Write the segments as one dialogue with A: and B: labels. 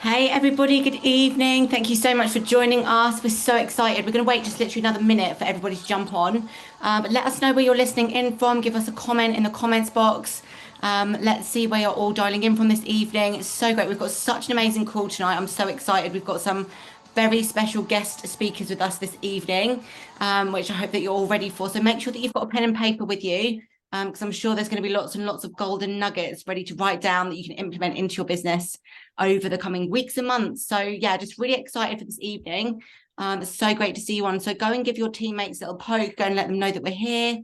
A: Hey everybody, good evening. Thank you so much for joining us. We're so excited. We're going to wait just literally another minute for everybody to jump on. But let us know where you're listening in from. Give us a comment in the comments box. Let's see where you're all dialing in from this evening. It's so great. We've got such an amazing call tonight. I'm so excited. We've got some very special guest speakers with us this evening, which I hope that you're all ready for. So make sure that you've got a pen and paper with you, because I'm sure there's going to be lots and lots of golden nuggets ready to write down that you can implement into your business over the coming weeks and months. So yeah, just really excited for this evening. It's so great to see you on. So go and give your teammates a little poke, go and let them know that we're here.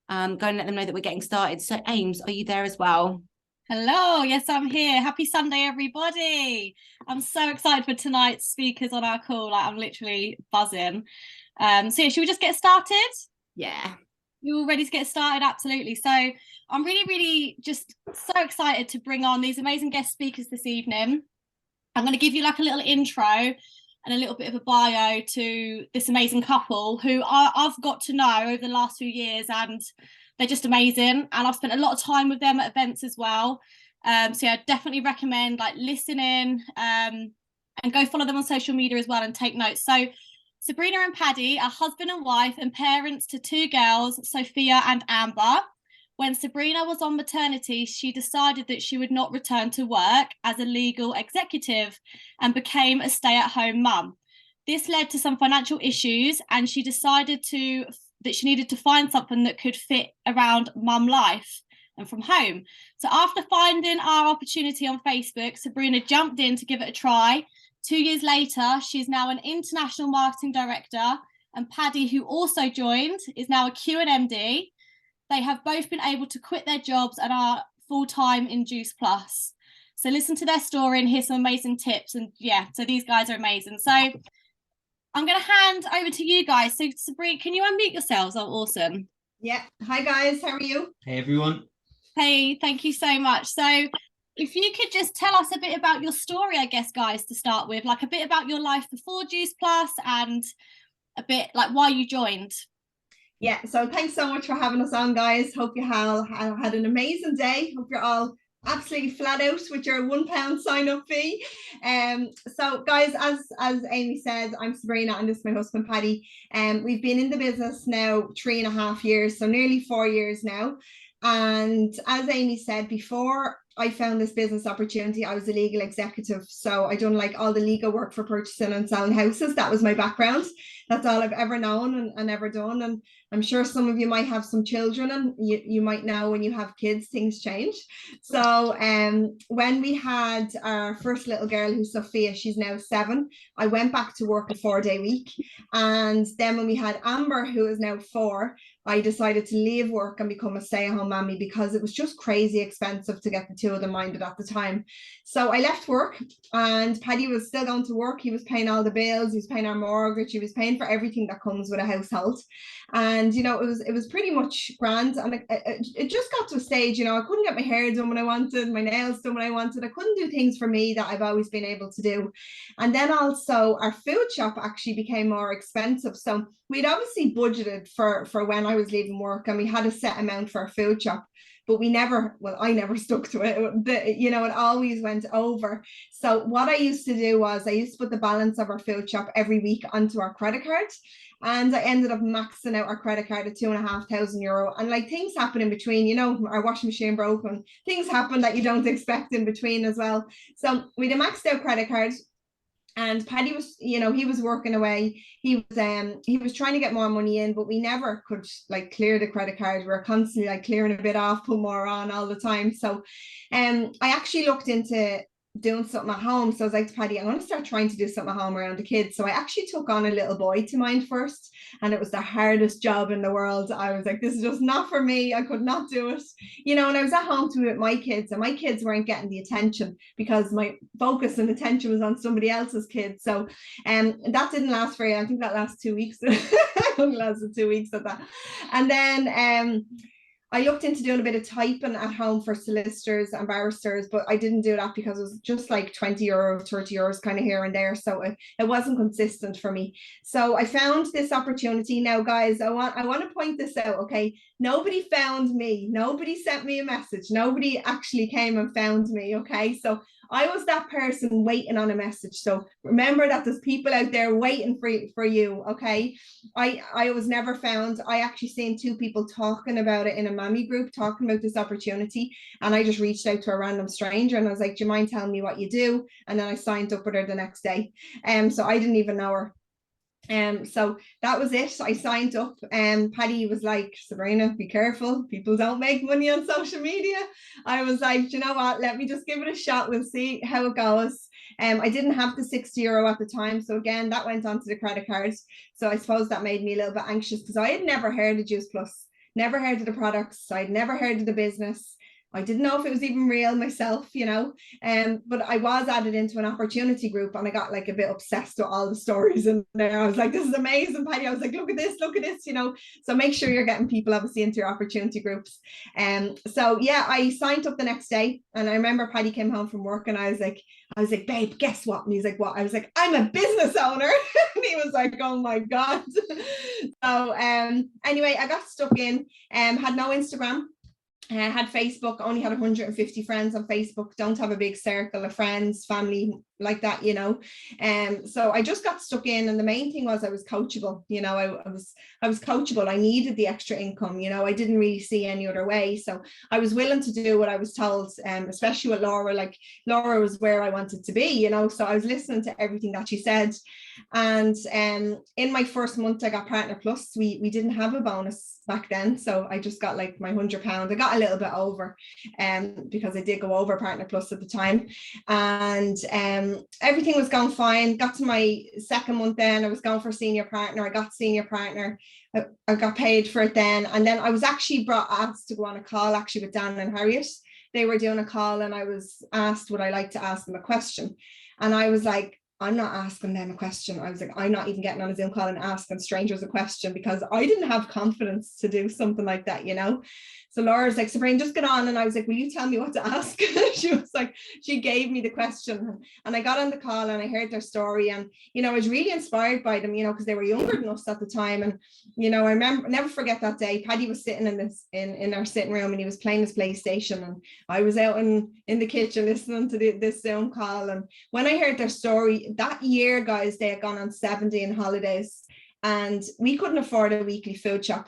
A: Go and let them know that we're getting started. So Ames, are you there as well?
B: Hello, yes, I'm here. Happy Sunday, everybody. I'm so excited for tonight's speakers on our call. Like, I'm literally buzzing. So yeah, should we just get started?
A: Yeah.
B: You all ready to get started? Absolutely. So I'm really just so excited to bring on these amazing guest speakers this evening. I'm going to give you like a little intro and a little bit of a bio to this amazing couple who I've got to know over the last few years, and they're just amazing. And I've spent a lot of time with them at events as well. So yeah, I definitely recommend like listening and go follow them on social media as well and take notes. So Sabrina and Paddy are husband and wife and parents to two girls, Sophia and Amber. When Sabrina was on maternity, she decided that she would not return to work as a legal executive and became a stay-at-home mum. This led to some financial issues, and she decided that she needed to find something that could fit around mum life and from home. So after finding our opportunity on Facebook, Sabrina jumped in to give it a try. 2 years later, she's now an international marketing director, and Paddy, who also joined, is now a Q&MD. They have both been able to quit their jobs and are full-time in Juice Plus. So listen to their story and hear some amazing tips. And yeah, so these guys are amazing. So I'm going to hand over to you guys. So Sabrina, can you unmute yourselves? Oh, awesome.
C: Yeah. Hi, guys. How are you?
D: Hey, everyone.
B: Hey, thank you so much. So if you could just tell us a bit about your story, I guess, guys, to start with, like a bit about your life before Juice Plus and a bit like why you joined.
C: Yeah, so thanks so much for having us on, guys. Hope you all had an amazing day. Hope you're all absolutely flat out with your £1 sign-up fee. So guys, as Amy said, I'm Sabrina and this is my husband Paddy. We've been in the business now 3.5 years, so nearly 4 years now. And as Amy said, before I found this business opportunity, I was a legal executive. So I done like all the legal work for purchasing and selling houses. That was my background. That's all I've ever known and ever done. And I'm sure some of you might have some children, and you might know when you have kids, things change. So when we had our first little girl, who's Sophia, she's now 7, I went back to work a 4-day week. And then when we had Amber, who is now 4, I decided to leave work and become a stay-at-home mommy because it was just crazy expensive to get the two of them minded at the time. So I left work, and Paddy was still going to work. He was paying all the bills, he was paying our mortgage, he was paying for everything that comes with a household. And it was pretty much grand. And it just got to a stage, I couldn't get my hair done when I wanted, my nails done when I wanted. I couldn't do things for me that I've always been able to do. And then also our food shop actually became more expensive. So we'd obviously budgeted for when I was leaving work, and we had a set amount for our food shop, but I never stuck to it. It always went over. So what I used to do was I used to put the balance of our food shop every week onto our credit card. And I ended up maxing out our credit card at €2,500. And like things happen in between, our washing machine broke and things happen that you don't expect in between as well. So we had a maxed out credit card. And Paddy was, he was working away. He was trying to get more money in, but we never could like clear the credit card. We were constantly like clearing a bit off, put more on all the time. So I actually looked into doing something at home. So I was like to Paddy, I'm going to start trying to do something at home around the kids. So I actually took on a little boy to mind first, and it was the hardest job in the world. I was like, this is just not for me. I could not do it. And I was at home to with my kids, and my kids weren't getting the attention because my focus and attention was on somebody else's kids. So that didn't last very long. I think that lasted 2 weeks. It only lasted 2 weeks of that. And then I looked into doing a bit of typing at home for solicitors and barristers, but I didn't do that because it was just like €20, €30 kind of here and there. So it wasn't consistent for me. So I found this opportunity. Now, guys, I want to point this out, okay? Nobody found me. Nobody sent me a message. Nobody actually came and found me, okay? So I was that person waiting on a message. So remember that there's people out there waiting for you. Okay. I was never found. I actually seen two people talking about it in a mommy group, talking about this opportunity. And I just reached out to a random stranger and I was like, do you mind telling me what you do? And then I signed up with her the next day. So I didn't even know her. So that was it. I signed up and Paddy was like, Sabrina, be careful. People don't make money on social media. I was like, you know what? Let me just give it a shot. We'll see how it goes. I didn't have the €60 at the time. So again, that went onto the credit card. So I suppose that made me a little bit anxious because I had never heard of Juice Plus, never heard of the products. I'd never heard of the business. I didn't know if it was even real myself, you know, but I was added into an opportunity group and I got like a bit obsessed with all the stories in there. I was like, this is amazing, Paddy. I was like, look at this, you know. So make sure you're getting people obviously into your opportunity groups. So yeah, I signed up the next day and I remember Paddy came home from work and I was like, babe, guess what? And he's like, what? I was like, I'm a business owner. And he was like, oh my God. So anyway, I got stuck in, had no Instagram. Had Facebook, only had 150 friends on Facebook, don't have a big circle of friends, family like that, you know. So I just got stuck in, and the main thing was I was coachable, you know. I was coachable. I needed the extra income, you know. I didn't really see any other way, so I was willing to do what I was told, especially with Laura. Like, Laura was where I wanted to be, you know, so I was listening to everything that she said. And in my first month I got Partner Plus. We didn't have a bonus back then, so I just got like my £100. I got a little bit over because I did go over Partner Plus at the time, and everything was going fine. Got to my second month, then I was going for senior partner. I got senior partner. I got paid for it then, and then I was actually asked to go on a call actually with Dan and Harriet. They were doing a call and I was asked would I like to ask them a question, and I was like, I'm not asking them a question. I was like, I'm not even getting on a Zoom call and asking strangers a question, because I didn't have confidence to do something like that, you know. So Laura's like, Sabrina, just get on. And I was like, will you tell me what to ask? She was like, she gave me the question, and I got on the call and I heard their story, and, you know, I was really inspired by them, you know, because they were younger than us at the time. And, you know, I remember, never forget that day, Paddy was sitting in our sitting room and he was playing his PlayStation, and I was out in the kitchen listening to this Zoom call. And when I heard their story, that year, guys, they had gone on 17 holidays and we couldn't afford a weekly food shop.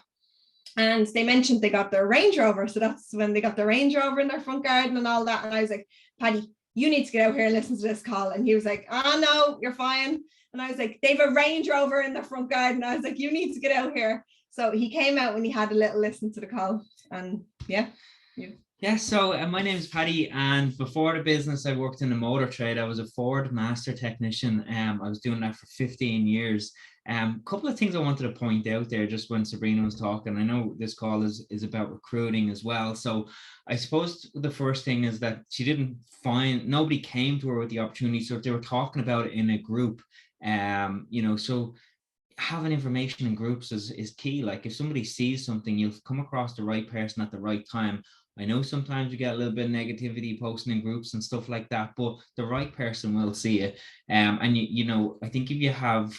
C: And they mentioned they got their Range Rover. So that's when they got their Range Rover in their front garden and all that. And I was like, Paddy, you need to get out here and listen to this call. And he was like, oh, no, you're fine. And I was like, they've a Range Rover in their front garden. I was like, you need to get out here. So he came out when he had a little listen to the call. And yeah.
D: Yeah, so my name is Paddy, and before the business, I worked in the motor trade. I was a Ford master technician. I was doing that for 15 years. Couple of things I wanted to point out there just when Sabrina was talking. I know this call is about recruiting as well. So I suppose the first thing is that she didn't find, nobody came to her with the opportunity. So if they were talking about it in a group, you know, so having information in groups is key. Like if somebody sees something, you'll come across the right person at the right time. I know sometimes you get a little bit of negativity posting in groups and stuff like that, but the right person will see it. And you know, I think if you have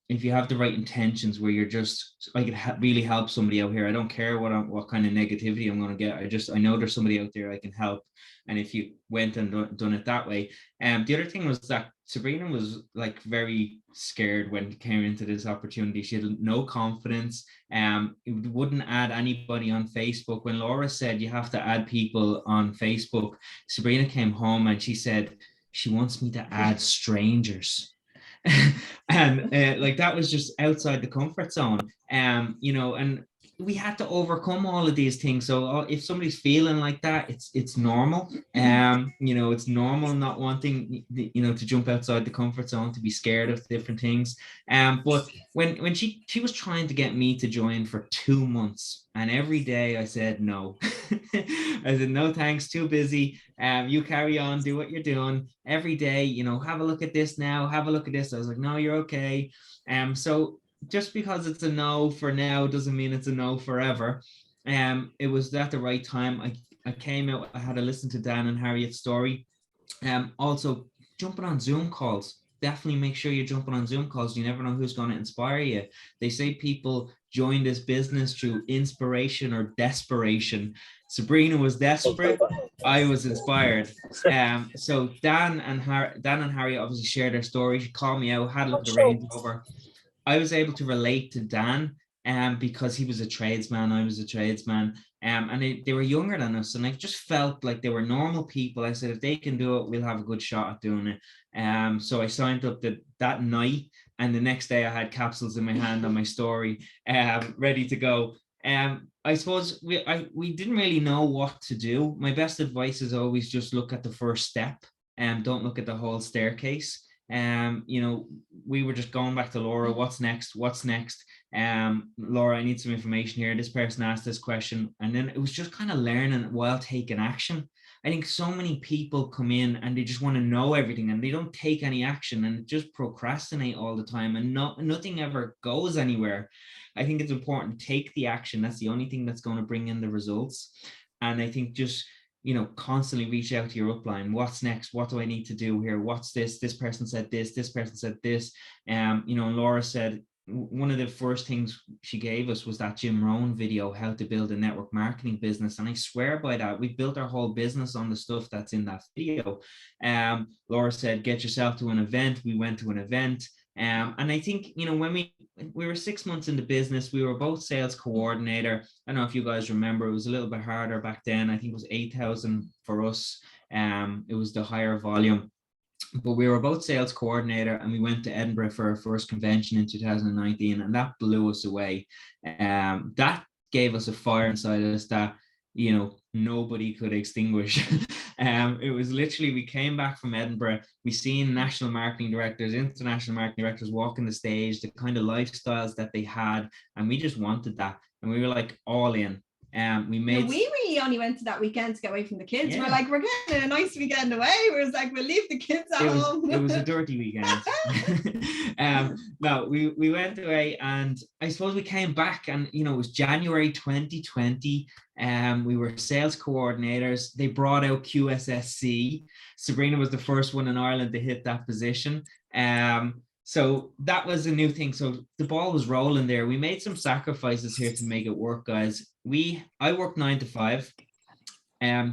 D: the right intentions where you're just, I could really help somebody out here. I don't care what kind of negativity I'm going to get. I know there's somebody out there I can help. And if you went and done it that way. The other thing was that Sabrina was like very scared when it came into this opportunity. She had no confidence. It wouldn't add anybody on Facebook. When Laura said you have to add people on Facebook, Sabrina came home and she said she wants me to add strangers. And like that was just outside the comfort zone. You know, and we had to overcome all of these things. So if somebody's feeling like that, it's normal. You know, it's normal not wanting, you know, to jump outside the comfort zone, to be scared of different things. But when she was trying to get me to join for 2 months, and every day I said no. I said no thanks, too busy. You carry on, do what you're doing. Every day, you know, have a look at this now, have a look at this. I was like, no, you're okay. So just because it's a no for now doesn't mean it's a no forever. It was at the right time. I came out, I had to listen to Dan and Harriet's story. Also jumping on Zoom calls. Definitely make sure you're jumping on Zoom calls. You never know who's going to inspire you. They say people joined this business through inspiration or desperation. Sabrina was desperate. I was inspired. So Dan and Harry obviously shared their story. She called me out, had a look at the Range Rover. I was able to relate to Dan because he was a tradesman, I was a tradesman, and they were younger than us, and I just felt like they were normal people. I said, if they can do it, we'll have a good shot at doing it. So I signed up that night, and the next day I had capsules in my hand on my story, ready to go. I suppose we didn't really know what to do. My best advice is always just look at the first step and don't look at the whole staircase. We were just going back to Laura, what's next? Laura, I need some information here. This person asked this question. And then it was just kind of learning while taking action. I think so many people come in and they just want to know everything and they don't take any action and just procrastinate all the time, and nothing ever goes anywhere. I think it's important to take the action. That's the only thing that's going to bring in the results. And I think just, constantly reach out to your upline. What's next? What do I need to do here? What's this? This person said this. This person said this. And Laura said one of the first things she gave us was that Jim Rohn video, how to build a network marketing business. And I swear by that, we built our whole business on the stuff that's in that video. Laura said, get yourself to an event. We went to an event. And I think, when we were 6 months into business, we were both sales coordinator. I don't know if you guys remember, it was a little bit harder back then. I think it was 8,000 for us. It was the higher volume. But we were both sales coordinator, and we went to Edinburgh for our first convention in 2019, and that blew us away. That gave us a fire inside us that, nobody could extinguish. It was literally, we came back from Edinburgh, we seen national marketing directors, international marketing directors walking the stage, the kind of lifestyles that they had, and we just wanted that. And we were like all in. We really
C: only went to that weekend to get away from the kids. Yeah. We're like, we're getting a nice weekend away. We was like, we'll leave the kids at home.
D: It was a dirty weekend. No, we went away, and I suppose we came back, and it was January 2020. We were sales coordinators. They brought out QSSC. Sabrina was the first one in Ireland to hit that position. So that was a new thing. So the ball was rolling there. We made some sacrifices here to make it work, guys. I worked 9 to 5.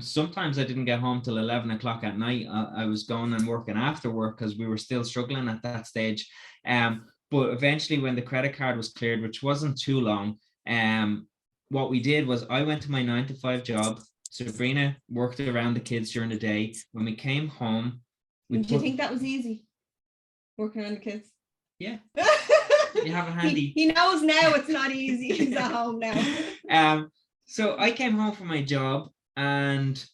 D: Sometimes I didn't get home till 11 o'clock at night. I was going and working after work because we were still struggling at that stage. But eventually, when the credit card was cleared, which wasn't too long, what we did was I went to my 9 to 5 job. Sabrina worked around the kids during the day. When we came home,
C: do you think that was easy? Working around the kids?
D: Yeah. You have a handy.
C: He knows now it's not easy. He's at home now.
D: So I came home from my job, and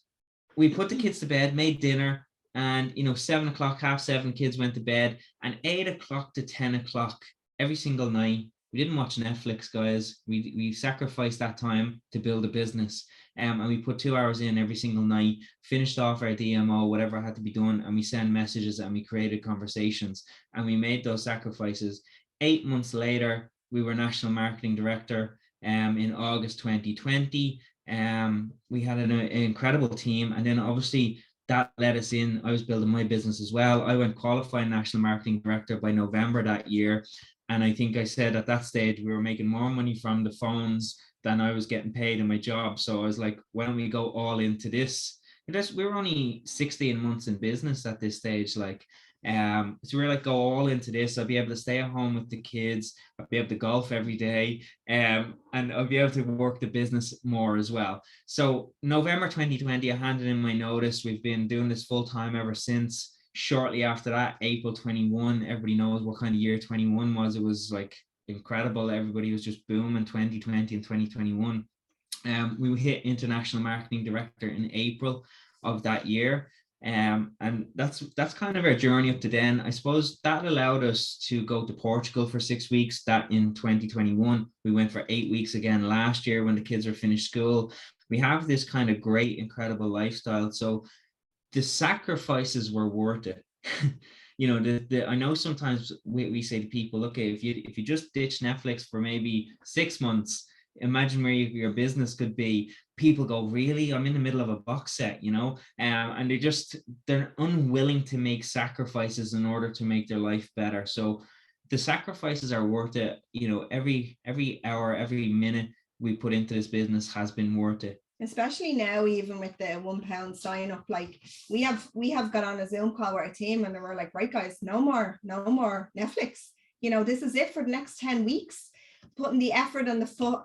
D: we put the kids to bed, made dinner, and 7 o'clock, 6:30, kids went to bed, and 8 o'clock to 10 o'clock every single night. We didn't watch Netflix, guys. We sacrificed that time to build a business. And we put 2 hours in every single night, finished off our DMO, whatever had to be done, and we sent messages and we created conversations, and we made those sacrifices. 8 months later, we were national marketing director in August 2020. We had an incredible team, and then obviously that led us in. I was building my business as well. I went qualified national marketing director by November that year. And I think I said at that stage, we were making more money from the phones than I was getting paid in my job. So I was like, why don't we go all into this? We were only 16 months in business at this stage. So we were like, go all into this. I'll be able to stay at home with the kids. I'll be able to golf every day. And I'll be able to work the business more as well. So November 2020, I handed in my notice. We've been doing this full time ever since. Shortly after that, April 21, everybody knows what kind of year 21 was. It was like incredible. Everybody was just booming 2020 and 2021. We hit international marketing director in April of that year. And that's kind of our journey up to then. I suppose that allowed us to go to Portugal for 6 weeks. That in 2021, we went for 8 weeks again last year when the kids are finished school. We have this kind of great, incredible lifestyle. So the sacrifices were worth it. I know sometimes we say to people, okay, if you just ditch Netflix for maybe 6 months, imagine where your business could be. People go, really? I'm in the middle of a box set, and they're unwilling to make sacrifices in order to make their life better. So the sacrifices are worth it. You know, every hour, every minute we put into this business has been worth it.
C: Especially now, even with the £1 sign up, like we have got on a Zoom call with our team, and we're like, right guys, no more Netflix. You know, this is it for the next 10 weeks. Putting the effort and the foot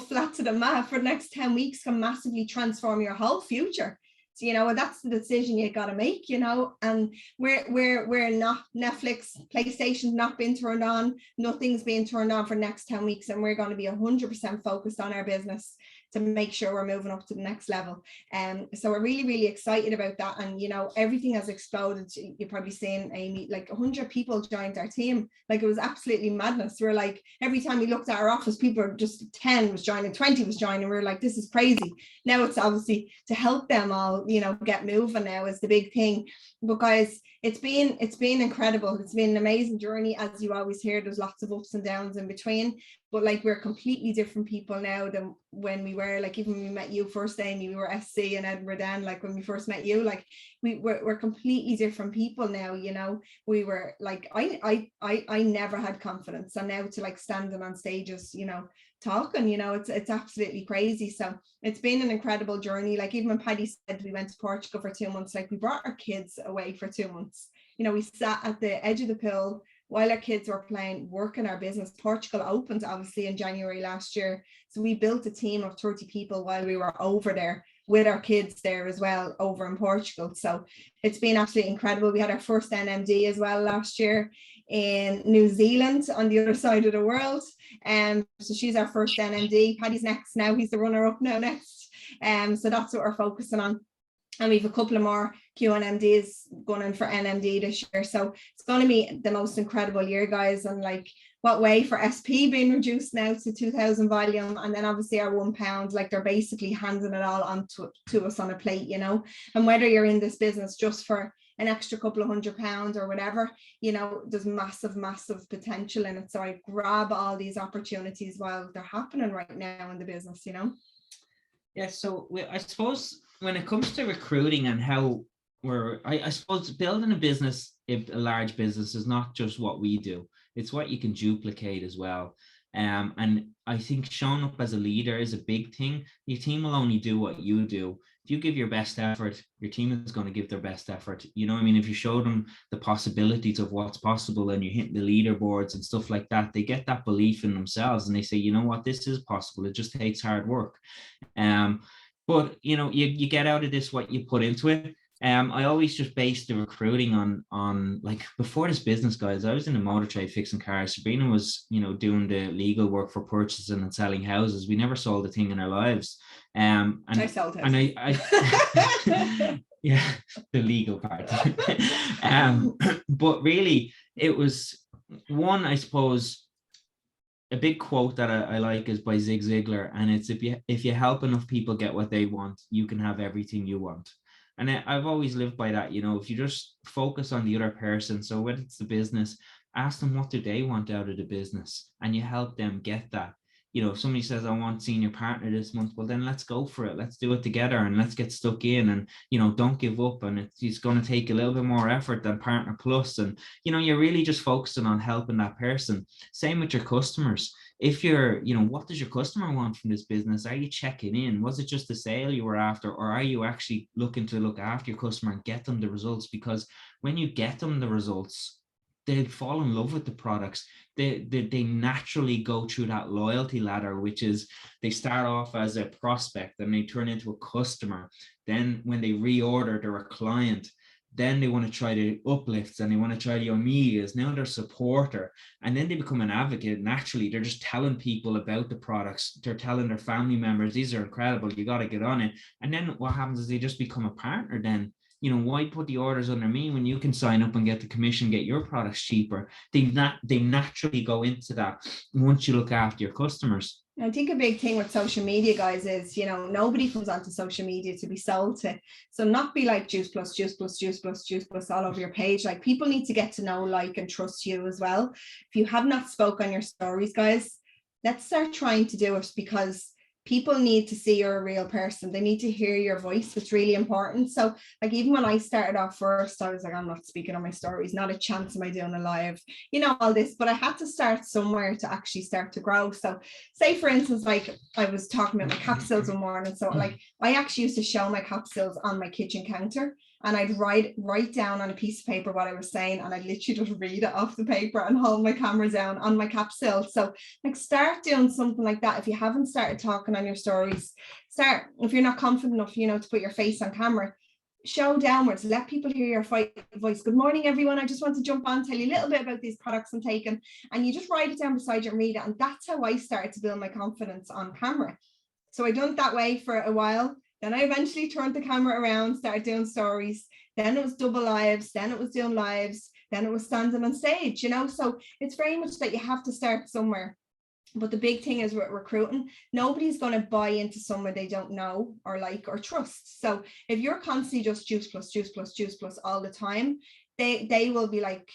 C: flat to the mat for the next 10 weeks can massively transform your whole future. So, you know, that's the decision you got to make, you know. And we're not, Netflix, PlayStation's not been turned on, nothing's being turned on for the next 10 weeks, and we're going to be 100% focused on our business to make sure we're moving up to the next level. So we're really, really excited about that. And, you know, everything has exploded. You're probably seeing, Amy, like 100 people joined our team. Like, it was absolutely madness. We're like, every time we looked at our office, people were just 10 was joining, 20 was joining. We're like, this is crazy. Now it's obviously to help them all, you know, get moving now is the big thing. But guys, it's been incredible. It's been an amazing journey. As you always hear, there's lots of ups and downs in between, but like, we're completely different people now than when we were, like, even when we met you first, Amy, we were SC in Edinburgh then, like when we first met you, like we're completely different people now, you know. We were like, I never had confidence, and now to like standing on stages, you know, talking, you know, it's absolutely crazy. So it's been an incredible journey. Like, even when Paddy said we went to Portugal for 2 months, like we brought our kids away for 2 months. You know, we sat at the edge of the pool while our kids were playing, working our business. Portugal opened obviously in January last year, so we built a team of 30 people while we were over there with our kids there as well over in Portugal. So it's been absolutely incredible. We had our first NMD as well last year in New Zealand on the other side of the world. So she's our first NMD. Paddy's next now. He's the runner up now next. So that's what we're focusing on. And we have a couple of more QNMDs going in for NMD this year. So it's going to be the most incredible year, guys. And like, what way for SP being reduced now to 2,000 volume, and then obviously our £1, like they're basically handing it all on to us on a plate, you know. And whether you're in this business just for an extra couple of £100 or whatever, you know, there's massive potential in it. So I grab all these opportunities while they're happening right now in the business, you know.
D: Yeah, so I suppose when it comes to recruiting and how I suppose building a business, a large business, is not just what we do, it's what you can duplicate as well. And I think showing up as a leader is a big thing. Your team will only do what you do. If you give your best effort, your team is going to give their best effort. You know what I mean? If you show them the possibilities of what's possible and you hit the leaderboards and stuff like that, they get that belief in themselves and they say, you know what, this is possible. It just takes hard work. But you know, you get out of this what you put into it. I always just base the recruiting on like, before this business, guys, I was in the motor trade fixing cars. Sabrina was, you know, doing the legal work for purchasing and selling houses. We never sold a thing in our lives. And I sold houses. And I yeah, the legal part. But really, it was one, I suppose, a big quote that I like is by Zig Ziglar, and it's if you help enough people get what they want, you can have everything you want. And I've always lived by that. You know, if you just focus on the other person, so whether it's the business, ask them what do they want out of the business, and you help them get that. You know, if somebody says, I want senior partner this month, well, then let's go for it. Let's do it together and let's get stuck in, and, you know, don't give up. And it's going to take a little bit more effort than partner plus. And, you know, you're really just focusing on helping that person. Same with your customers. If you're, you know, what does your customer want from this business? Are you checking in? Was it just the sale you were after, or are you actually looking to look after your customer and get them the results? Because when you get them the results, they fall in love with the products. They naturally go through that loyalty ladder, which is they start off as a prospect and they turn into a customer. Then when they reorder, they're a client. Then they want to try the uplifts and they want to try the Omelias. Now they're a supporter, and then they become an advocate. Naturally, they're just telling people about the products. They're telling their family members, these are incredible, you got to get on it. And then what happens is they just become a partner then. You know, why put the orders under me when you can sign up and get the commission, get your products cheaper? They naturally go into that once you look after your customers.
C: I think a big thing with social media, guys, is, you know, nobody comes onto social media to be sold to. So not be like juice plus, juice plus, juice plus, juice plus all over your page. Like, people need to get to know, like, and trust you as well. If you have not spoke on your stories, guys, let's start trying to do it, because people need to see you're a real person. They need to hear your voice. It's really important. So like, even when I started off first, I was like, I'm not speaking on my stories, not a chance am I doing a live, you know, all this, but I had to start somewhere to actually start to grow. So say for instance, like I was talking about my capsules one morning. So like I actually used to show my capsules on my kitchen counter, and I'd write down on a piece of paper what I was saying, and I'd literally just read it off the paper and hold my camera down on my capsule. So like, start doing something like that. If you haven't started talking on your stories, start. If you're not confident enough, you know, to put your face on camera, show downwards, let people hear your voice. Good morning, everyone. I just want to jump on, tell you a little bit about these products I'm taking, and you just write it down beside you and read it. And that's how I started to build my confidence on camera. So I done it that way for a while. Then I eventually turned the camera around, started doing stories. Then it was double lives. Then it was doing lives. Then it was standing on stage, you know. So it's very much that you have to start somewhere. But the big thing is with recruiting, nobody's going to buy into someone they don't know or like or trust. So if you're constantly just juice plus all the time, they will be like,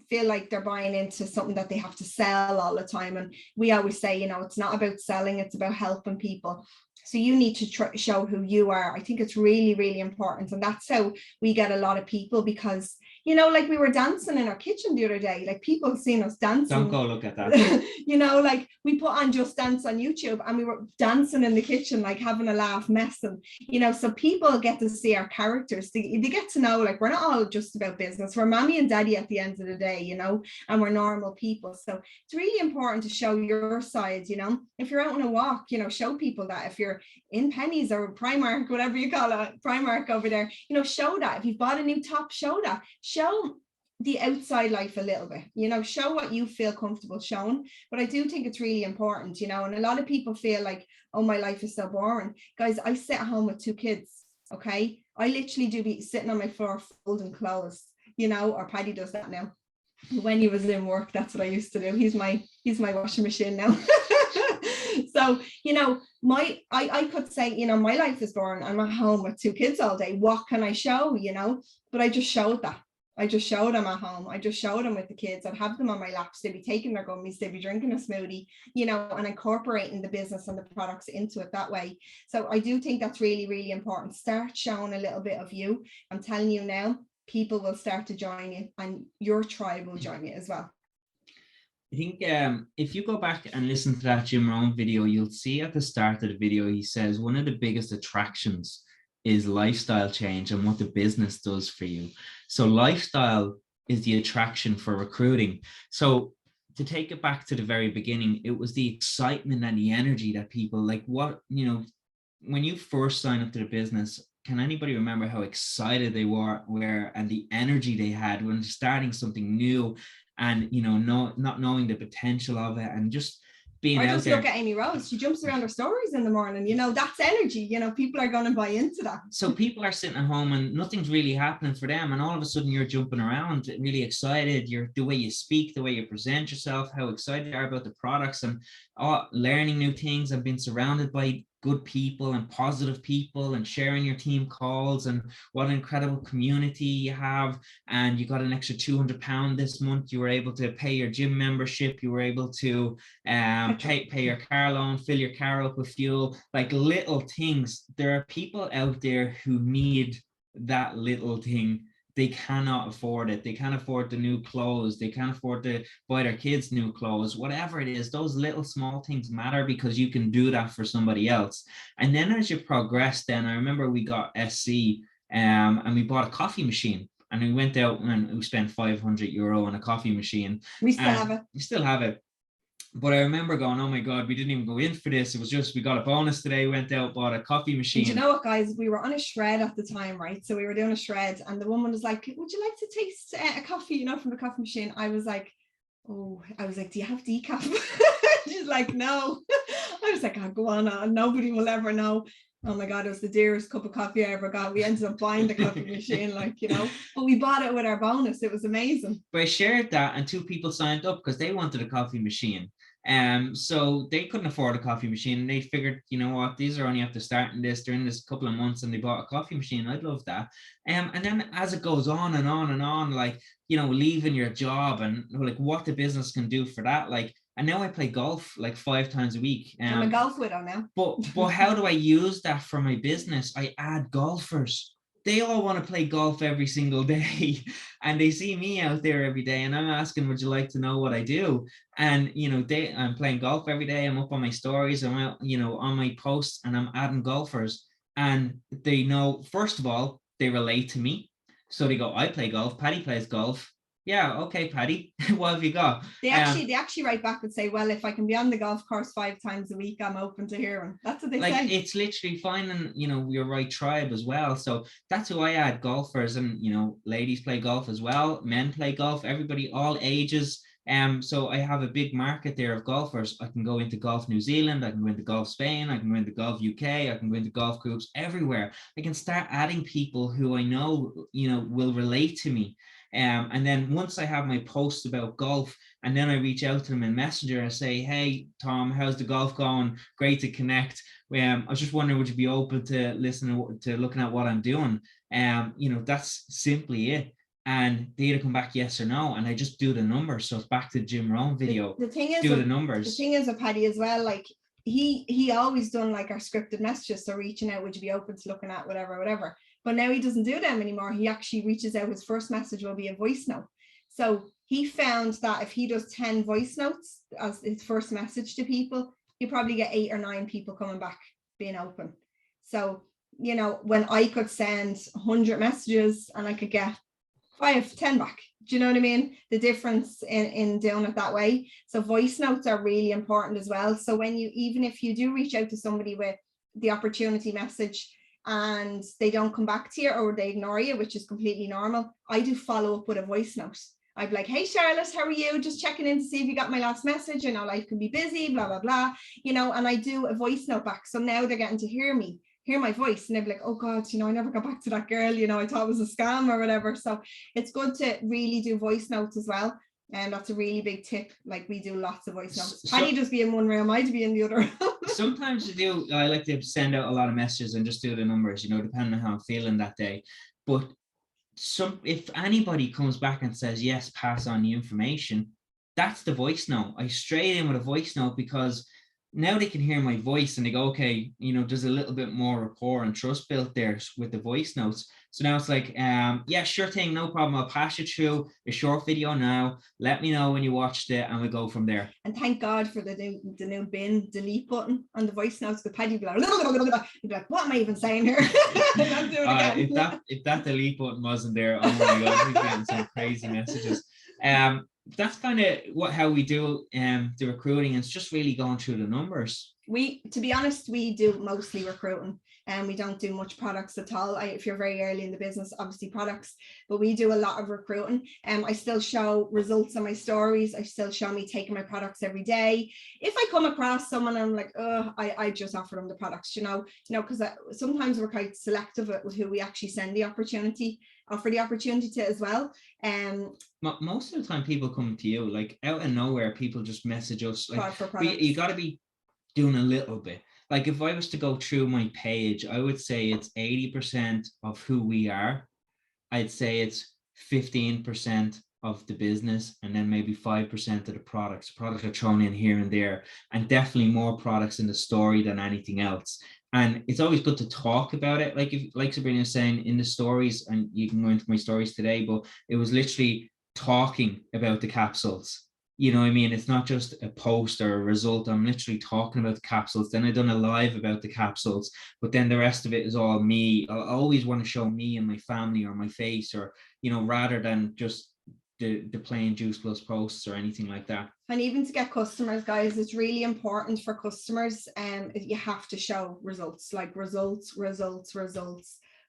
C: feel like they're buying into something that they have to sell all the time. And we always say, you know, it's not about selling, it's about helping people. So you need to show who you are. I think it's really, really important. And that's how we get a lot of people, because, you know, like we were dancing in our kitchen the other day, like people seen us dancing.
D: Don't go look at that.
C: You know, like we put on Just Dance on YouTube and we were dancing in the kitchen, like having a laugh, messing, you know, so people get to see our characters. They get to know, like, we're not all just about business. We're mommy and daddy at the end of the day, you know, and we're normal people. So it's really important to show your sides, you know. If you're out on a walk, you know, show people that. If you're in Pennies or Primark, whatever you call it, Primark over there, you know, show that. If you've bought a new top, show that. Show the outside life a little bit, you know, show what you feel comfortable showing. But I do think it's really important, you know, and a lot of people feel like, oh, my life is so boring. Guys, I sit at home with 2 kids, okay? I literally do be sitting on my floor folding clothes, you know, or Paddy does that now. When he was in work, that's what I used to do. He's my washing machine now. So, you know, I could say, you know, my life is boring. I'm at home with 2 kids all day. What can I show, you know? But I just showed that. I just showed them at home. I just showed them with the kids. I'd have them on my laps. They'd be taking their gummies. They'd be drinking a smoothie, you know, and incorporating the business and the products into it that way. So I do think that's really, really important. Start showing a little bit of you. I'm telling you now, people will start to join you and your tribe will join you as well.
D: I think if you go back and listen to that Jim Rohn video, you'll see at the start of the video, he says one of the biggest attractions is lifestyle change and what the business does for you. So lifestyle is the attraction for recruiting. So to take it back to the very beginning, it was the excitement and the energy that people like, what, you know, when you first sign up to the business, can anybody remember how excited they were and the energy they had when starting something new and, you know, not knowing the potential of it and just being out
C: just
D: there.
C: Look at Amy Rose. She jumps around her stories in the morning. You know, that's energy. You know, people are going to buy into that.
D: So people are sitting at home and nothing's really happening for them. And all of a sudden you're jumping around, really excited. You're the way you speak, the way you present yourself, how excited you are about the products and learning new things and being surrounded by good people and positive people and sharing your team calls and what an incredible community you have. And you got an extra £200 this month. You were able to pay your gym membership. You were able to pay your car loan, fill your car up with fuel, like little things. There are people out there who need that little thing. They cannot afford it. They can't afford the new clothes. They can't afford to buy their kids new clothes, whatever it is. Those little small things matter because you can do that for somebody else. And then as you progress, then I remember we got SC and we bought a coffee machine and we went out and we spent €500 on a coffee machine.
C: We still have it.
D: We still have it. But I remember going, oh my God, we didn't even go in for this. It was just, we got a bonus today, went out, bought a coffee machine.
C: And you know what, guys, we were on a shred at the time, right? So we were doing a shred and the woman was like, would you like to taste a coffee, you know, from the coffee machine? I was like, do you have decaf? She's like, no. I was like, oh, go on, nobody will ever know. Oh my God, it was the dearest cup of coffee I ever got. We ended up buying the coffee machine, like, you know, but we bought it with our bonus. It was amazing.
D: But I shared that and 2 people signed up because they wanted a coffee machine. So they couldn't afford a coffee machine and they figured, you know what, these are only after starting this, they're in this couple of months and they bought a coffee machine. I'd love that. And then as it goes on and on and on, like, you know, leaving your job and like what the business can do for that, like And now I play golf like 5 times a week.
C: I'm a golf widow now.
D: But how do I use that for my business? I add golfers. They all want to play golf every single day, and they see me out there every day, and I'm asking, would you like to know what I do? And I'm playing golf every day. I'm up on my stories, I'm out, on my posts, and I'm adding golfers. And they know, first of all, they relate to me. So they go, I play golf, Paddy plays golf. Yeah, okay, Paddy, what have you got?
C: They actually write back and say, well, if I can be on the golf course 5 times a week, I'm open to hearing. That's what they say.
D: It's literally finding, your right tribe as well. So that's who I add, golfers. And, ladies play golf as well. Men play golf, everybody, all ages. So I have a big market there of golfers. I can go into Golf New Zealand, I can go into Golf Spain, I can go into Golf UK, I can go into golf groups everywhere. I can start adding people who I know, will relate to me. And then once I have my posts about golf, and then I reach out to them in Messenger and say, hey, Tom, how's the golf going? Great to connect. I was just wondering, would you be open to listening to looking at what I'm doing? That's simply it. And they either come back yes or no, and I just do the numbers. So it's back to Jim Rohn video.
C: The thing is,
D: do the numbers.
C: The thing is with Paddy as well, like he always done like our scripted messages, so reaching out, would you be open to looking at whatever. But now he doesn't do them anymore. He actually reaches out. His first message will be a voice note. So he found that if he does 10 voice notes as his first message to people, you probably get 8 or 9 people coming back being open. So, when I could send 100 messages and I could get 5, 10 back. Do you know what I mean? The difference in doing it that way. So voice notes are really important as well. So even if you do reach out to somebody with the opportunity message, and they don't come back to you or they ignore you, which is completely normal, I do follow up with a voice note. I'd be like, hey, Charlotte, how are you? Just checking in to see if you got my last message. I know life can be busy, blah, blah, blah, and I do a voice note back. So now they're getting to hear my voice, and they'd be like, oh God, I never got back to that girl, I thought it was a scam or whatever. So it's good to really do voice notes as well. And that's a really big tip. Like, we do lots of voice notes. Paddy just be in one room, I'd be in the other room.
D: Sometimes I like to send out a lot of messages and just do the numbers, depending on how I'm feeling that day. But if anybody comes back and says, yes, pass on the information, that's the voice note. I straight in with a voice note, because now they can hear my voice and they go, okay, there's a little bit more rapport and trust built there with the voice notes. So now it's like, yeah, sure thing, no problem. I'll pass you through a short video now. Let me know when you watched it, and we'll go from there.
C: And thank God for the new bin delete button on the voice notes. The Paddy be like, what am I even saying here? Don't do it again.
D: If that delete button wasn't there, oh my God, we're getting some crazy messages. That's kind of how we do the recruiting. It's just really going through the numbers.
C: To be honest, we do mostly recruiting, and we don't do much products at all. If you're very early in the business, obviously products, but we do a lot of recruiting. I still show results on my stories. I still show me taking my products every day. If I come across someone, I'm like, I just offer them the products, because sometimes we're quite selective with who we actually offer the opportunity to as well.
D: Most of the time people come to you, like out of nowhere, people just message us. Like, you got to be doing a little bit. Like, if I was to go through my page, I would say it's 80% of who we are. I'd say it's 15% of the business, and then maybe 5% of the products. Products are thrown in here and there, and definitely more products in the story than anything else. And it's always good to talk about it. Like Sabrina was saying in the stories, and you can go into my stories today, but it was literally talking about the capsules. You know what I mean? It's not just a post or a result. I'm literally talking about the capsules. Then I've done a live about the capsules, but then the rest of it is all me. I always want to show me and my family or my face, or, rather than just the plain Juice Plus posts or anything like that.
C: And even to get customers, guys, it's really important for customers. You have to show results, like results,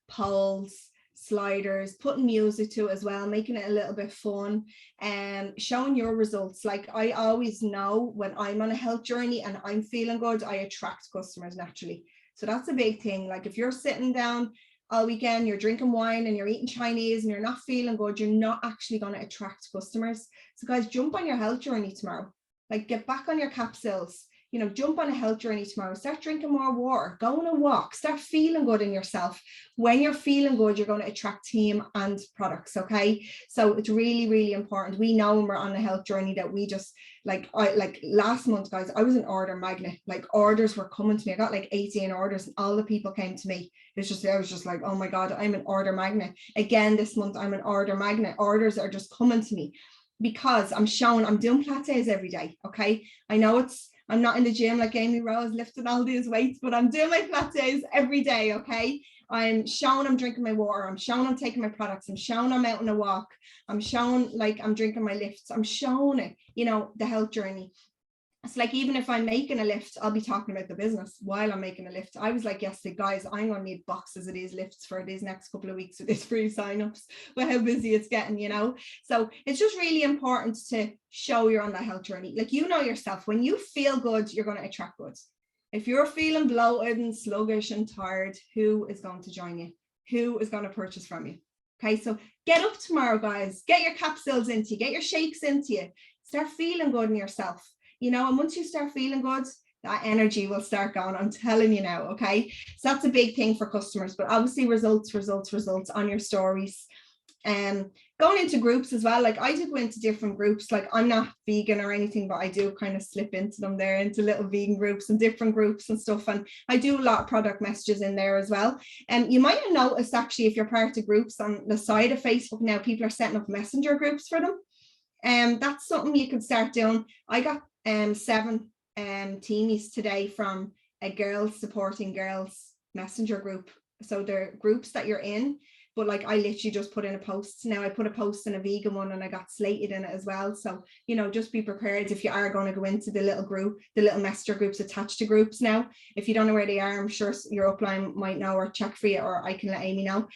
C: polls, sliders, putting music to it as well, making it a little bit fun, and showing your results. Like, I always know when I'm on a health journey and I'm feeling good, I attract customers naturally. So that's a big thing. Like, if you're sitting down all weekend, you're drinking wine and you're eating Chinese and you're not feeling good, you're not actually going to attract customers. So guys, jump on your health journey tomorrow. Like, get back on your capsules, you know, jump on a health journey tomorrow, start drinking more water, go on a walk, start feeling good in yourself. When you're feeling good, you're going to attract team and products. Okay. So it's really, really important. We know when we're on a health journey that we just like last month, guys, I was an order magnet. Like orders were coming to me. I got like 18 orders and all the people came to me. I was just like, oh my God, I'm an order magnet. Again, this month, I'm an order magnet. Orders are just coming to me because I'm doing Pilates every day. Okay. I know I'm not in the gym like Amy Rose lifting all these weights, but I'm doing my Pilates every day. Okay. I'm showing I'm drinking my water. I'm showing I'm taking my products. I'm showing I'm out on a walk. I'm showing like I'm drinking my lifts. I'm showing it, you know, the health journey. It's like, even if I'm making a lift, I'll be talking about the business while I'm making a lift. I was like yesterday, guys, I'm going to need boxes of these lifts for these next couple of weeks with these free signups, with how busy it's getting, you know. So it's just really important to show you're on that health journey. Like, you know yourself, when you feel good, you're going to attract good. If you're feeling bloated and sluggish and tired, who is going to join you? Who is going to purchase from you? Okay, so get up tomorrow, guys. Get your capsules into you. Get your shakes into you. Start feeling good in yourself. You know, and once you start feeling good, that energy will start going. I'm telling you now, okay? So that's a big thing for customers, but obviously results on your stories. Going into groups as well. Like, I do go into different groups. Like, I'm not vegan or anything, but I do kind of slip into them there, into little vegan groups and different groups and stuff. And I do a lot of product messages in there as well. And you might have noticed, actually, if you're part of groups on the side of Facebook now, people are setting up messenger groups for them. That's something you can start doing. I got 7 teamies today from a girls supporting girls messenger group. So they're groups that you're in, but like, I literally just put in a post. Now I put a post in a vegan one and I got slated in it as well. So, you know, just be prepared if you are going to go into the little group, the little messenger groups attached to groups now. If you don't know where they are, I'm sure your upline might know or check for you, or I can let Amy know.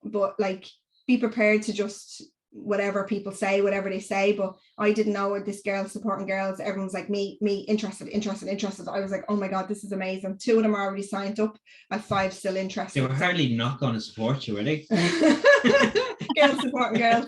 C: But like, be prepared to just whatever people say, whatever they say. But I didn't know what this girl supporting girls, everyone's like me interested. I was like, oh my God, this is amazing. 2 of them are already signed up. I have 5 still interested.
D: They were hardly not going to support you, were they?
C: Girls supporting girls.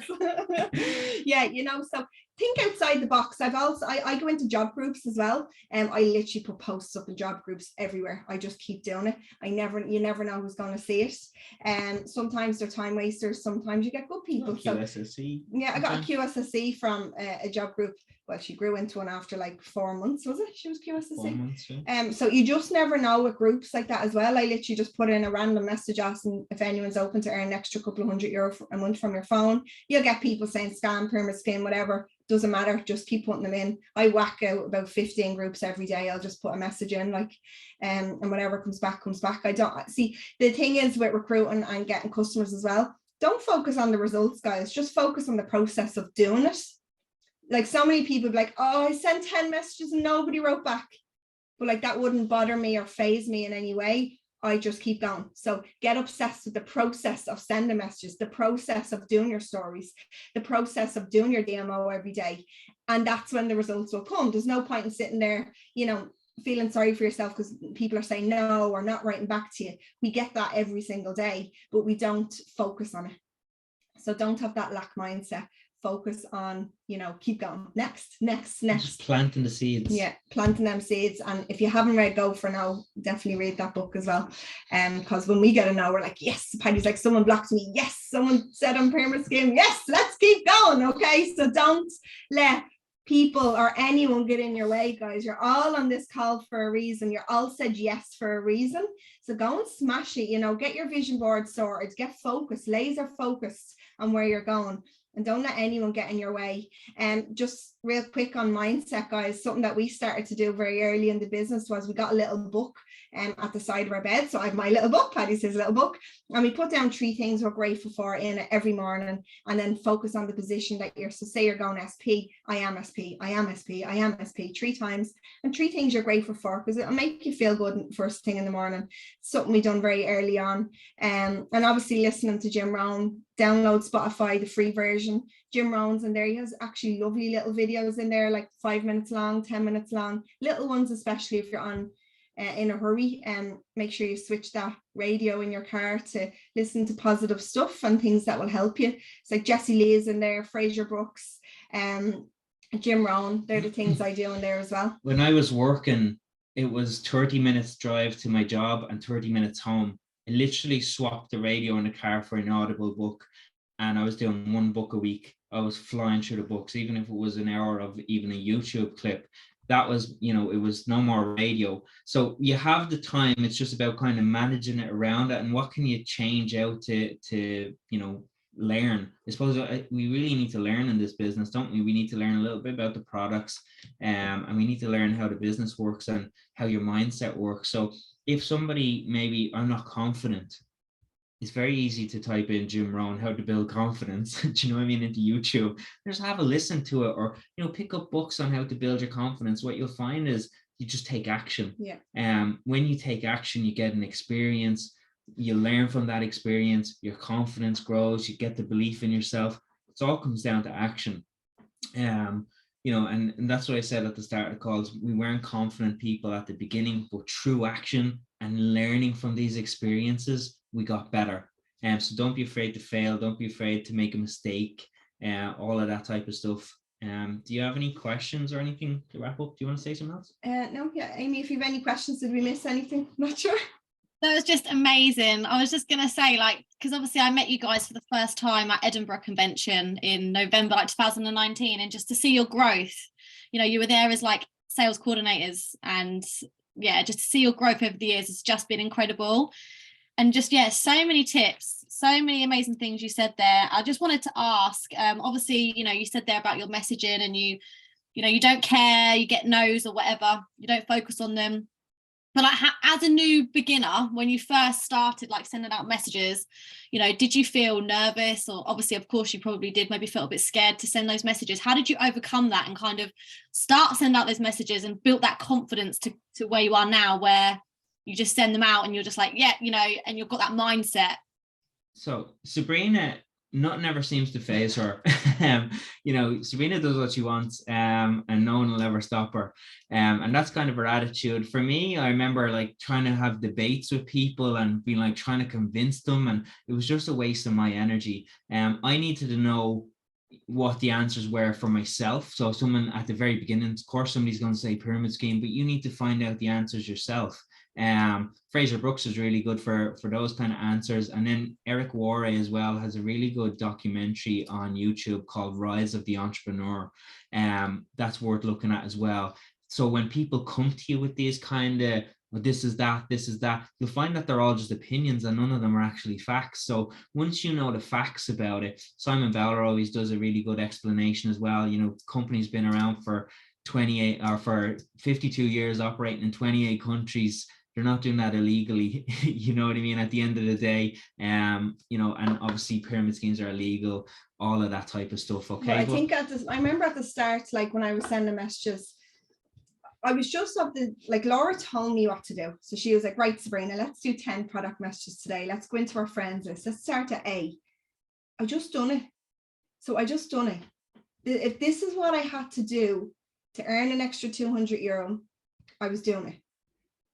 C: Yeah, you know, so think outside the box. I go into job groups as well. I literally put posts up in job groups everywhere. I just keep doing it. You never know who's going to see it. Sometimes they're time wasters. Sometimes you get good people.
D: QSSC.
C: Yeah, I got a QSSC from a job group. Well, she grew into one after like 4 months, was it? She was QSSC.
D: 4 months, yeah.
C: So you just never know with groups like that as well. I literally just put in a random message asking if anyone's open to earn an extra couple of €100 a month from your phone. You'll get people saying scam, pyramid scheme, whatever. Doesn't matter. Just keep putting them in. I whack out about 15 groups every day. I'll just put a message in, like, and whatever comes back. I don't see. The thing is with recruiting and getting customers as well, don't focus on the results, guys. Just focus on the process of doing it. Like, so many people be like, oh, I sent 10 messages and nobody wrote back. But like, that wouldn't bother me or faze me in any way. I just keep going. So get obsessed with the process of sending messages, the process of doing your stories, the process of doing your DMO every day. And that's when the results will come. There's no point in sitting there, you know, feeling sorry for yourself because people are saying no or not writing back to you. We get that every single day, but we don't focus on it. So don't have that lack mindset. Focus on, you know, keep going. Next. Just
D: planting the seeds.
C: Yeah, planting them seeds. And if you haven't read Go for No, definitely read that book as well. Because when we get a no, we're like, yes. Paddy's like, someone blocked me. Yes. Someone said on pyramid scheme. Yes, let's keep going. Okay. So don't let people or anyone get in your way, guys. You're all on this call for a reason. You're all said yes for a reason. So go and smash it. You know, get your vision board sorted. Get focused, laser focused on where you're going. And don't let anyone get in your way. And just real quick on mindset, guys, something that we started to do very early in the business was we got a little book at the side of our bed. So I have my little book, Paddy's his little book, and we put down 3 things we're grateful for in it every morning, and then focus on the position that you're. So say you're going SP, I am SP, I am SP, I am SP 3 times, and 3 things you're grateful for, because it'll make you feel good first thing in the morning. Something we done very early on. And obviously listening to Jim Rohn. Download Spotify, the free version. Jim Rohn's in there. He has actually lovely little videos in there, like 5 minutes long, 10 minutes long, little ones, especially if you're on in a hurry. And make sure you switch that radio in your car to listen to positive stuff and things that will help you. It's like Jessie Lee is in there, Fraser Brooks, Jim Rohn, they're the things I do in there as well.
D: When I was working, it was 30 minutes drive to my job and 30 minutes home. I literally swapped the radio in the car for an Audible book, and I was doing one book a week. I was flying through the books, even if it was an hour of even a YouTube clip. That was, you know, it was no more radio. So you have the time. It's just about kind of managing it around it, and what can you change out to you know, learn. I suppose we really need to learn in this business, don't we? We need to learn a little bit about the products, and we need to learn how the business works and how your mindset works. So if somebody, maybe I'm not confident, it's very easy to type in Jim Rohn, how to build confidence, do you know what I mean, into YouTube. Just have a listen to it, or, you know, pick up books on how to build your confidence. What you'll find is you just take action.
C: Yeah.
D: When you take action, you get an experience, you learn from that experience, your confidence grows, you get the belief in yourself. It all comes down to action. You know, and that's what I said at the start of the calls. We weren't confident people at the beginning, but through action and learning from these experiences, we got better. So don't be afraid to fail. Don't be afraid to make a mistake. All of that type of stuff. Do you have any questions or anything to wrap up? Do you want to say something else?
C: No, yeah, Amy, if you have any questions, did we miss anything? Not sure.
B: That was just amazing. I was just going to say, like, because obviously I met you guys for the first time at Edinburgh Convention in November, like 2019, and just to see your growth, you know, you were there as like sales coordinators, and yeah, just to see your growth over the years has just been incredible. And just, yeah, so many tips, so many amazing things you said there. I just wanted to ask, obviously, you know, you said there about your messaging, and you know, you don't care, you get no's or whatever, you don't focus on them. But like, as a new beginner, when you first started like sending out messages, you know, did you feel nervous? Or obviously, of course, you probably did maybe feel a bit scared to send those messages. How did you overcome that and kind of start sending out those messages and build that confidence to where you are now, where you just send them out and you're just like, yeah, you know, and you've got that mindset?
D: So Sabrina, nothing ever seems to phase her. You know, Sabrina does what she wants, and no one will ever stop her. And that's kind of her attitude. For me, I remember like trying to have debates with people and being like trying to convince them, and it was just a waste of my energy. I needed to know what the answers were for myself. So someone at the very beginning, of course, somebody's going to say pyramid scheme, but you need to find out the answers yourself. Fraser Brooks is really good for those kind of answers. And then Eric Worre as well has a really good documentary on YouTube called Rise of the Entrepreneur. That's worth looking at as well. So when people come to you with these kind of, well, this is that, you'll find that they're all just opinions and none of them are actually facts. So once you know the facts about it, Simon Bowler always does a really good explanation as well. You know, the company's been around for 28 or for 52 years, operating in 28 countries. They're not doing that illegally. You know what I mean? At the end of the day, you know, and obviously pyramid schemes are illegal, all of that type of stuff. Okay.
C: Well, I think I remember at the start, like when I was sending messages, I was just of the, like Laura told me what to do. So she was like, right, Sabrina, let's do 10 product messages today. Let's go into our friends list. Let's start at A. I just done it. So I just done it. If this is what I had to do to earn an extra €200, I was doing it.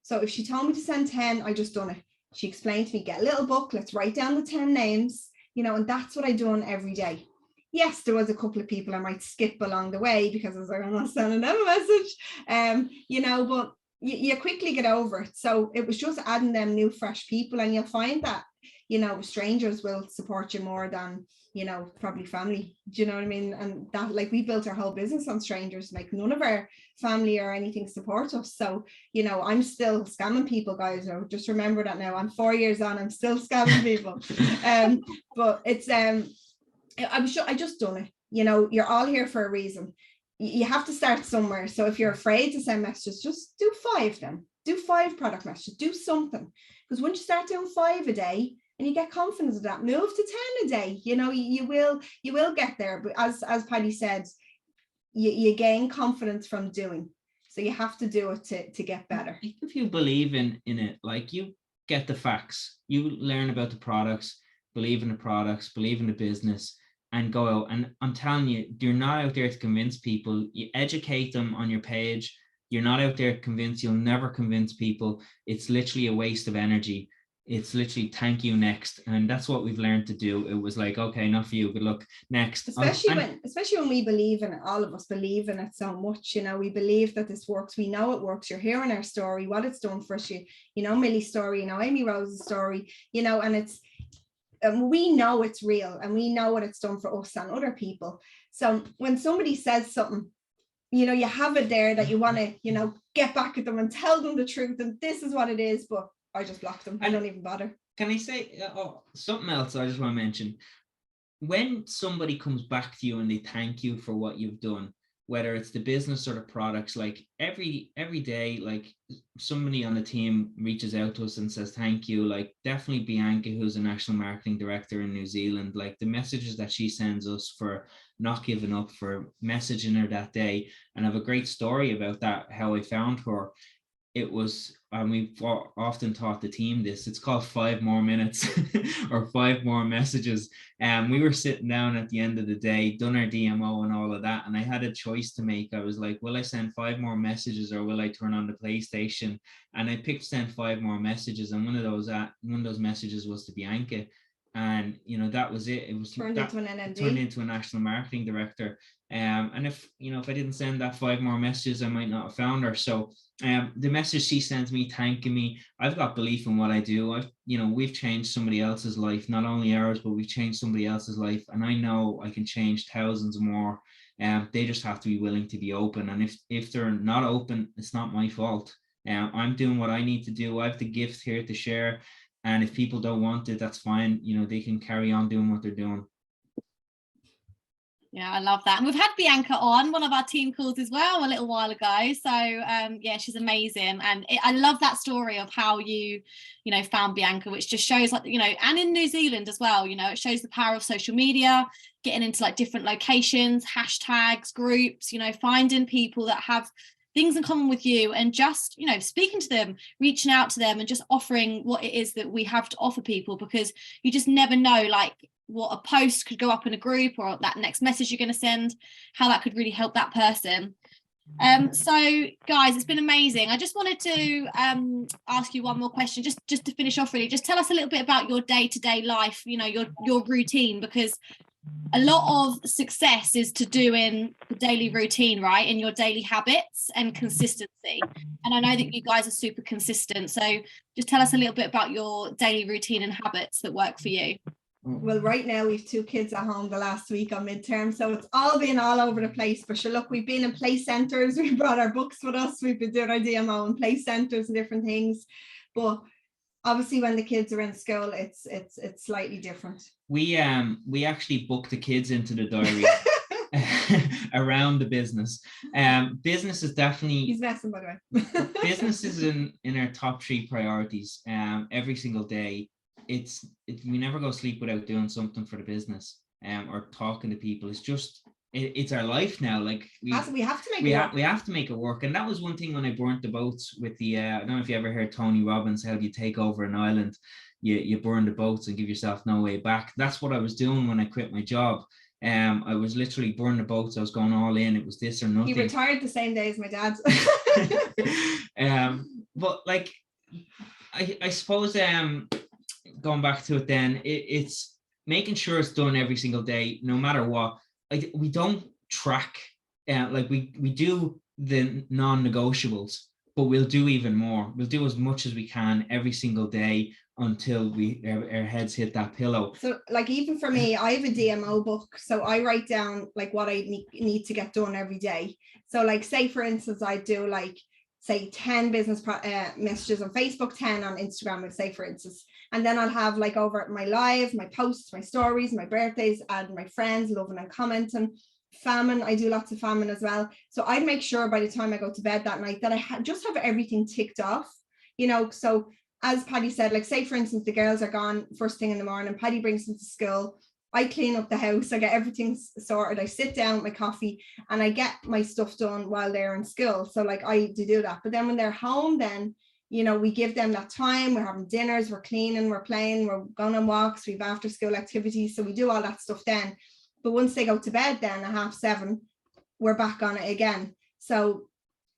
C: So if she told me to send 10, I just done it. She explained to me, get a little book, let's write down the 10 names, you know, and that's what I done every day. Yes, there was a couple of people I might skip along the way because I was like, I'm not sending them a message, you know, but you quickly get over it. So it was just adding them new, fresh people, and you'll find that, you know, strangers will support you more than, you know, probably family. Do you know what I mean? And that, like, we built our whole business on strangers. Like, none of our family or anything support us. So, you know, I'm still scamming people, guys. I just remember that now. I'm 4 years on, I'm still scamming people. But it's I just done it. You know, you're all here for a reason. You have to start somewhere. So if you're afraid to send messages, just do 5 of them. Do 5 product messages. Do something. Because once you start doing 5 a day, and you get confidence of that, move to 10 a day. You know, you will get there. But as Paddy said, you gain confidence from doing. So you have to do it to get better.
D: If you believe in it, like, you get the facts, you learn about the products, believe in the products, believe in the business, and go out. And I'm telling you, you're not out there to convince people. You educate them on your page. You're not out there to convince. You'll never convince people. It's literally a waste of energy. it's literally thank you next. And that's what we've learned to do. It was like, okay, not for you, good luck, next.
C: Especially when we believe in it, all of us believe in it so much, you know, we believe that this works, we know it works. You're hearing our story, what it's done for us, you know, Millie's story, you know, Amy Rose's story, you know, and we know it's real and we know what it's done for us and other people. So when somebody says something, you know, you have it there that you want to, you know, get back at them and tell them the truth and this is what it is, but I just block them. I don't even bother.
D: Can I say something else I just want to mention? When somebody comes back to you and they thank you for what you've done, whether it's the business or the products, like every day, like somebody on the team reaches out to us and says thank you, like definitely Bianca, who's a national marketing director in New Zealand, like the messages that she sends us for not giving up, for messaging her that day. And I have a great story about that, how I found her. It was, and we've often taught the team this, it's called 5 more minutes or 5 more messages. And we were sitting down at the end of the day, done our DMO and all of that. And I had a choice to make. I was like, will I send 5 more messages or will I turn on the PlayStation? And I picked send 5 more messages. And one of those messages was to Bianca. And, you know, that was it. It was
C: turned into an NMD.
D: Turned into a national marketing director. And if I didn't send that 5 more messages, I might not have found her. So the message she sends me thanking me, I've got belief in what I do. We've changed somebody else's life, not only ours, but we've changed somebody else's life. And I know I can change thousands more. They just have to be willing to be open. And if they're not open, it's not my fault. I'm doing what I need to do. I have the gift here to share. And if people don't want it, that's fine. You know, they can carry on doing what they're doing.
B: Yeah, I love that. And we've had Bianca on one of our team calls as well a little while ago. So yeah, she's amazing. And I love that story of how you found Bianca, which just shows like, and in New Zealand as well, it shows the power of social media, getting into like different locations, hashtags, groups, finding people that have things in common with you and just, speaking to them, reaching out to them and just offering what it is that we have to offer people, because you just never know, like, what a post could go up in a group or that next message you're going to send, how that could really help that person. So guys, it's been amazing. I just wanted to ask you one more question, just to finish off really. Just tell us a little bit about your day-to-day life, your routine, because a lot of success is to do in the daily routine, right? In your daily habits and consistency. And I know that you guys are super consistent. So just tell us a little bit about your daily routine and habits that work for you.
C: Well, right now we've 2 kids at home the last week on midterm, so it's all been all over the place. But sure, look, we've been in play centres, we brought our books with us, we've been doing our DMO in play centres and different things. But obviously when the kids are in school, it's slightly different. We
D: actually book the kids into the diary around the business. Business is definitely,
C: he's messing, by the way.
D: Business is in our top 3 priorities every single day. We never go sleep without doing something for the business or talking to people. It's just it's our life now. Like we have to make it work. We have to make it work. And that was one thing when I burnt the boats with the I don't know if you ever heard Tony Robbins, how do you take over an island? You burn the boats and give yourself no way back. That's what I was doing when I quit my job. I was literally burning the boats. I was going all in. It was this or nothing.
C: He retired the same day as my dad.
D: But like I suppose going back to it then, it's making sure it's done every single day, no matter what. Like we don't track, like we do the non-negotiables, but we'll do even more. We'll do as much as we can every single day until our heads hit that pillow.
C: So like even for me, I have a DMO book, so I write down like what I need to get done every day. So like say for instance, I do like say 10 business messages on Facebook, 10 on Instagram, would say for instance, and then I'll have like over my live, my posts, my stories, my birthdays, and my friends loving and commenting. Famine, I do lots of famine as well. So I'd make sure by the time I go to bed that night that I just have everything ticked off, so as Paddy said, like say for instance, the girls are gone first thing in the morning, Paddy brings them to school, I clean up the house, I get everything sorted, I sit down with my coffee and I get my stuff done while they're in school. So like I do that. But then when they're home, then, we give them that time, we're having dinners, we're cleaning, we're playing, we're going on walks, we've after school activities. So we do all that stuff then. But once they go to bed then at 7:30, we're back on it again. So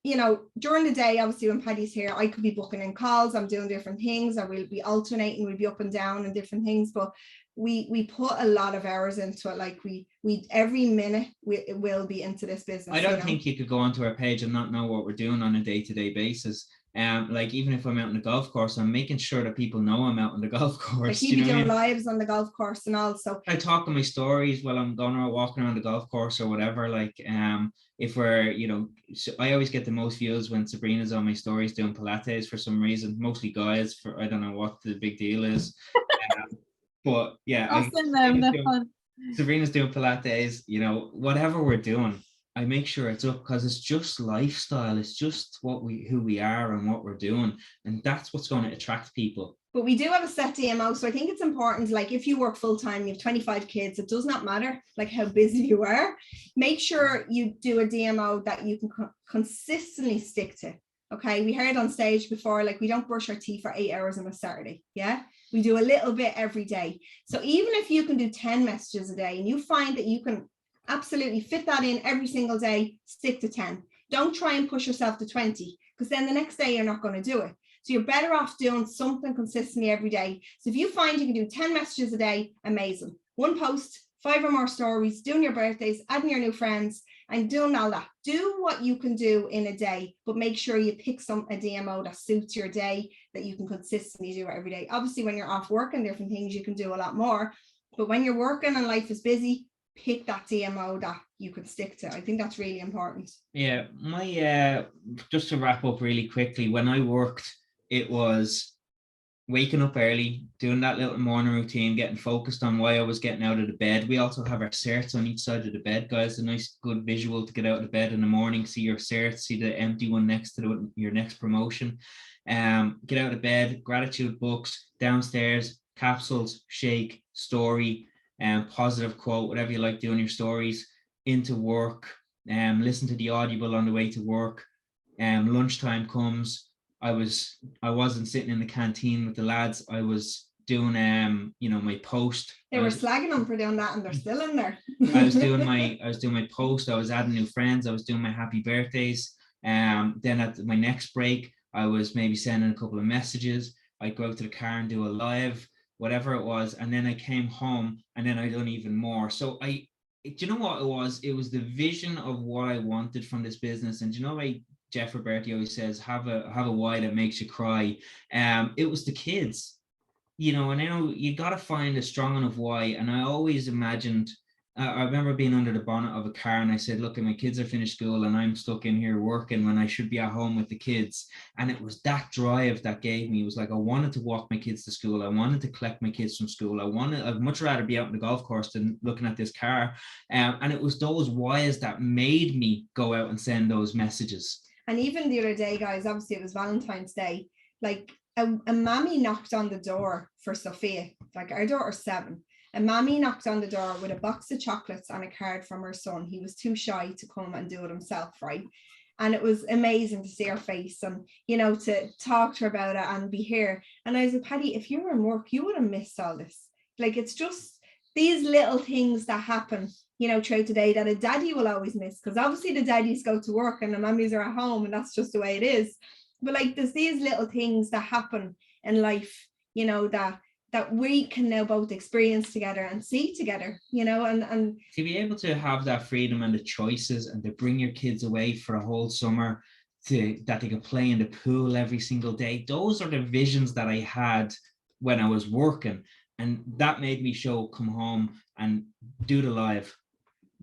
C: you know, during the day, obviously when Paddy's here, I could be booking in calls, I'm doing different things, or we'll be alternating, we'll be up and down and different things, but we put a lot of hours into it. Like we every minute it will be into this business.
D: I don't think you could go onto our page and not know what we're doing on a day-to-day basis. Like even if I'm out on the golf course, I'm making sure that people know I'm out on the golf course.
C: Like you be doing lives on the golf course and all. So
D: I talk on my stories while I'm going around walking around the golf course or whatever. Like if we're, you know, I always get the most views when Sabrina's on my stories doing Pilates for some reason, mostly guys. For I don't know what the big deal is. But yeah, Sabrina's doing Pilates, you know, whatever we're doing, I make sure it's up because it's just lifestyle. It's just who we are and what we're doing. And that's what's going to attract people.
C: But we do have a set DMO. So I think it's important, like if you work full time, you have 25 kids, it does not matter like how busy you are. Make sure you do a DMO that you can consistently stick to. Okay, we heard on stage before, like we don't brush our teeth for 8 hours on a Saturday. Yeah, we do a little bit every day. So even if you can do 10 messages a day and you find that you can absolutely fit that in every single day, stick to 10. Don't try and push yourself to 20 because then the next day you're not going to do it. So you're better off doing something consistently every day. So if you find you can do 10 messages a day, amazing. One post, 5 or more stories, doing your birthdays, adding your new friends, and doing all that. Do what you can do in a day, but make sure you pick a DMO that suits your day, that you can consistently do it every day. Obviously, when you're off work and different things, you can do a lot more. But when you're working and life is busy, pick that DMO that you could stick to. I think that's really important.
D: Yeah, just to wrap up really quickly, when I worked, it was waking up early, doing that little morning routine, getting focused on why I was getting out of the bed. We also have our certs on each side of the bed, guys. A nice, good visual to get out of the bed in the morning, see your certs, see the empty one next to your next promotion. Get out of bed, gratitude books, downstairs, capsules, shake, story, positive quote, whatever you like doing your stories, into work, listen to the audible on the way to work. Lunchtime comes. I wasn't sitting in the canteen with the lads. I was doing my post.
C: They were slagging them for doing that and they're still in there.
D: I was doing my post. I was adding new friends. I was doing my happy birthdays. Then at my next break, I was maybe sending a couple of messages. I'd go out to the car and do a live, whatever it was. And then I came home and then I done even more. So do you know what it was? It was the vision of what I wanted from this business. And you know, Jeff Roberti always says, have a why that makes you cry. It was the kids, you know, and I know you got to find a strong enough why. And I always imagined, I remember being under the bonnet of a car and I said, look, my kids are finished school and I'm stuck in here working when I should be at home with the kids. And it was that drive that gave me, it was like, I wanted to walk my kids to school. I wanted to collect my kids from school. I'd much rather be out on the golf course than looking at this car. And it was those whys that made me go out and send those messages.
C: And even the other day, guys, obviously it was Valentine's Day, like a mommy knocked on the door for Sophia, like our daughter's 7. A mommy knocked on the door with a box of chocolates and a card from her son. He was too shy to come and do it himself, right? And it was amazing to see her face and, you know, to talk to her about it and be here. And I was like, Paddy, if you were in work, you would have missed all this. Like, it's just these little things that happen, you know, throughout the day that a daddy will always miss, because obviously the daddies go to work and the mummies are at home and that's just the way it is. But like, there's these little things that happen in life, you know, that we can now both experience together and see together, you know, and
D: to be able to have that freedom and the choices and to bring your kids away for a whole summer that they can play in the pool every single day. Those are the visions that I had when I was working, and that made me come home and do the live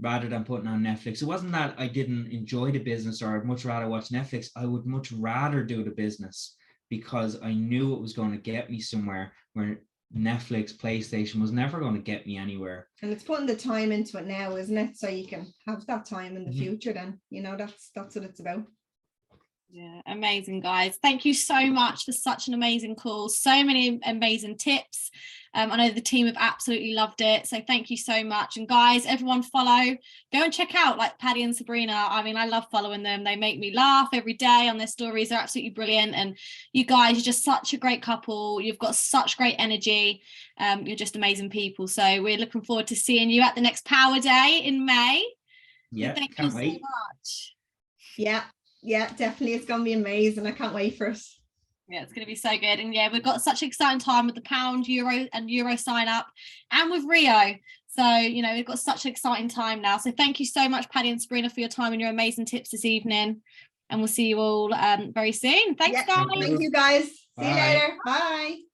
D: rather than putting on Netflix. It wasn't that I didn't enjoy the business or I'd much rather watch Netflix. I would much rather do the business because I knew it was going to get me somewhere where Netflix, PlayStation was never going to get me anywhere.
C: And it's putting the time into it now, isn't it? So you can have that time in the future then, you know, that's what it's about.
B: Yeah, amazing, guys. Thank you so much for such an amazing call. So many amazing tips. I know the team have absolutely loved it. So thank you so much. And guys, everyone follow, go and check out like Paddy and Sabrina. I mean, I love following them. They make me laugh every day on their stories. They're absolutely brilliant. And you guys are just such a great couple. You've got such great energy. You're just amazing people. So we're looking forward to seeing you at the next Power Day in May.
D: Yeah,
B: so thank
D: can't
B: you
D: wait.
B: so much.
C: Yeah. Yeah, definitely. It's going to be amazing. I can't wait for it.
B: Yeah, it's going to be so good. And yeah, we've got such an exciting time with the pound, euro and euro sign up and with Rio. So, you know, we've got such an exciting time now. So thank you so much, Paddy and Sabrina, for your time and your amazing tips this evening. And we'll see you all very soon. Thanks, guys.
C: Thank you, guys. See you
D: Bye.
C: later. Bye.